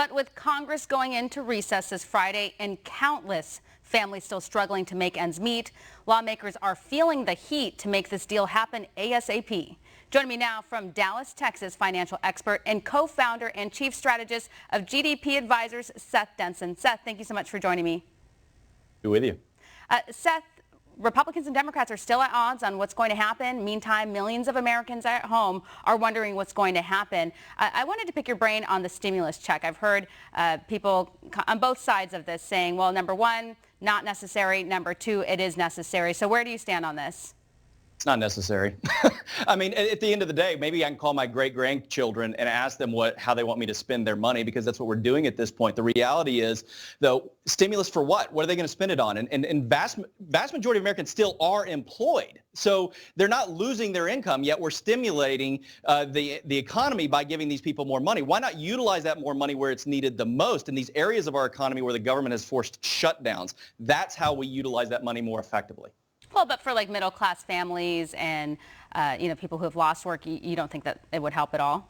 But with Congress going into recess this Friday and countless families still struggling to make ends meet, lawmakers are feeling the heat to make this deal happen ASAP. Joining me now from Dallas, Texas, financial expert and co-founder and chief strategist of GDP Advisors, Seth Denson. Seth, thank you so much for joining me. Be with you. Seth, Republicans and Democrats are still at odds on what's going to happen. Meantime, millions of Americans at home are wondering what's going to happen. I wanted to pick your brain on the stimulus check. I've heard people on both sides of this saying, well, number one, not necessary. Number two, it is necessary. So where do you stand on this? It's not necessary. I mean, at the end of the day, maybe I can call my great-grandchildren and ask them how they want me to spend their money, because that's what we're doing at this point. The reality is, though, stimulus for what? What are they going to spend it on? And vast majority of Americans still are employed. So they're not losing their income, yet we're stimulating the economy by giving these people more money. Why not utilize that more money where it's needed the most in these areas of our economy where the government has forced shutdowns? That's how we utilize that money more effectively. Well, but for like middle class families and, people who have lost work, you don't think that it would help at all?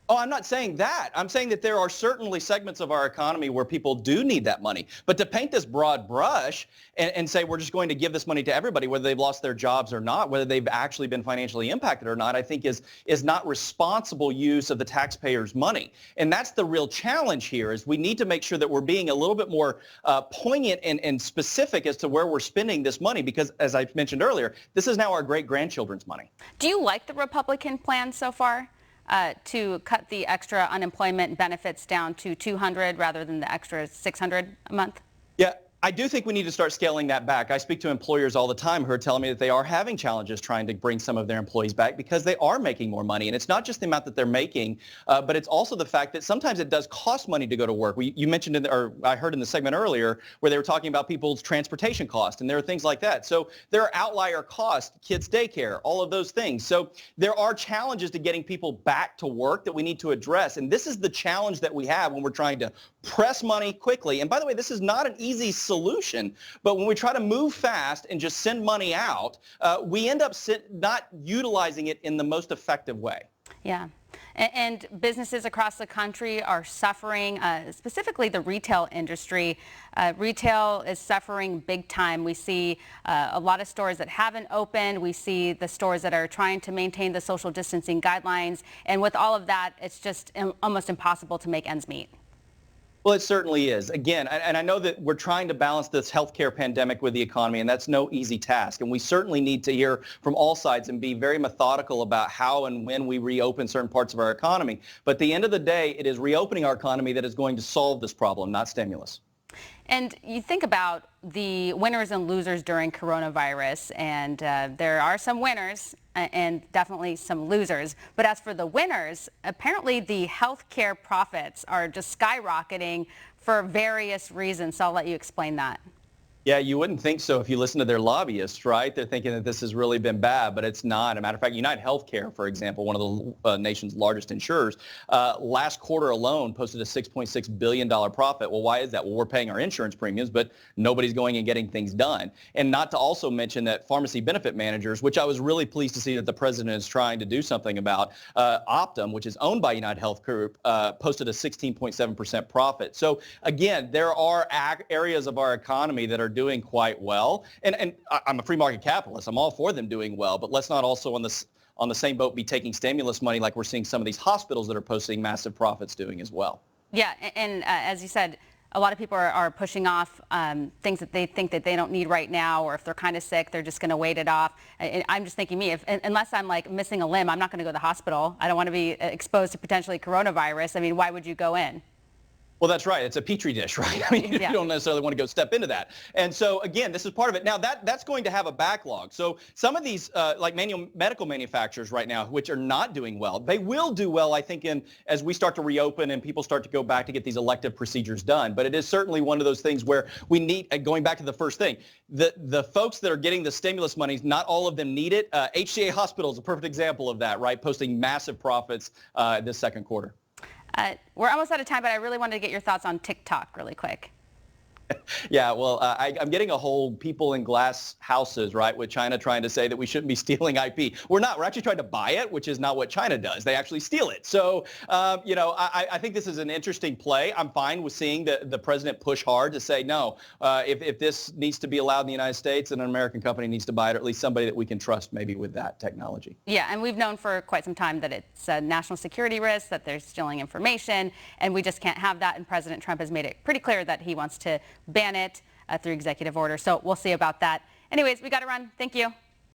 Oh, I'm not saying that. I'm saying that there are certainly segments of our economy where people do need that money. But to paint this broad brush and say we're just going to give this money to everybody, whether they've lost their jobs or not, whether they've actually been financially impacted or not, I think is not responsible use of the taxpayers' money. And that's the real challenge here, is we need to make sure that we're being a little bit more poignant and specific as to where we're spending this money, because, as I mentioned earlier, this is now our great-grandchildren's money. Do you like the Republican plan so far? To cut the extra unemployment benefits down to $200 rather than the extra $600 a month? Yeah. I do think we need to start scaling that back. I speak to employers all the time who are telling me that they are having challenges trying to bring some of their employees back because they are making more money. And it's not just the amount that they're making, but it's also the fact that sometimes it does cost money to go to work. You mentioned, or I heard in the segment earlier, where they were talking about people's transportation costs, and there are things like that. So there are outlier costs, kids' daycare, all of those things. So there are challenges to getting people back to work that we need to address. And this is the challenge that we have when we're trying to press money quickly. And by the way, this is not an easy solution, but when we try to move fast and just send money out, we end up not utilizing it in the most effective way. Yeah. And businesses across the country are suffering, specifically the retail industry. Retail is suffering big time. We see a lot of stores that haven't opened. We see the stores that are trying to maintain the social distancing guidelines. And with all of that, it's just almost impossible to make ends meet. Well, it certainly is. Again, and I know that we're trying to balance this healthcare pandemic with the economy, and that's no easy task. And we certainly need to hear from all sides and be very methodical about how and when we reopen certain parts of our economy. But at the end of the day, it is reopening our economy that is going to solve this problem, not stimulus. And you think about the winners and losers during coronavirus, and there are some winners and definitely some losers. But as for the winners, apparently the healthcare profits are just skyrocketing for various reasons. So I'll let you explain that. Yeah, you wouldn't think so if you listen to their lobbyists, right? They're thinking that this has really been bad, but it's not. As a matter of fact, United Healthcare, for example, one of the nation's largest insurers, last quarter alone posted a $6.6 billion profit. Well, why is that? Well, we're paying our insurance premiums, but nobody's going and getting things done. And not to also mention that pharmacy benefit managers, which I was really pleased to see that the president is trying to do something about, Optum, which is owned by United Health Group, posted a 16.7% profit. So again, there are areas of our economy that are doing quite well. And I'm a free market capitalist. I'm all for them doing well, but let's not also on the same boat be taking stimulus money like we're seeing some of these hospitals that are posting massive profits doing as well. Yeah, and as you said, a lot of people are pushing off things that they think that they don't need right now, or if they're kind of sick, they're just going to wait it off. I'm just thinking, unless I'm like missing a limb, I'm not going to go to the hospital. I don't want to be exposed to potentially coronavirus. I mean, why would you go in? Well, that's right. It's a petri dish, right? I mean, yeah. You don't necessarily want to go step into that. And so, again, this is part of it. Now, that's going to have a backlog. So some of these, like medical manufacturers right now, which are not doing well, they will do well, I think, as we start to reopen and people start to go back to get these elective procedures done. But it is certainly one of those things where we need, going back to the first thing, the folks that are getting the stimulus money, not all of them need it. HCA Hospital is a perfect example of that, right? Posting massive profits this second quarter. We're almost out of time, but I really wanted to get your thoughts on TikTok really quick. Yeah, well, I'm getting a whole people in glass houses, right, with China trying to say that we shouldn't be stealing IP. We're not. We're actually trying to buy it, which is not what China does. They actually steal it. So, I think this is an interesting play. I'm fine with seeing the president push hard to say, no, if this needs to be allowed in the United States, then an American company needs to buy it, or at least somebody that we can trust maybe with that technology. Yeah, and we've known for quite some time that it's a national security risk, that they're stealing information, and we just can't have that. And President Trump has made it pretty clear that he wants to ban it through executive order. So we'll see about that. Anyways, we got to run. Thank you.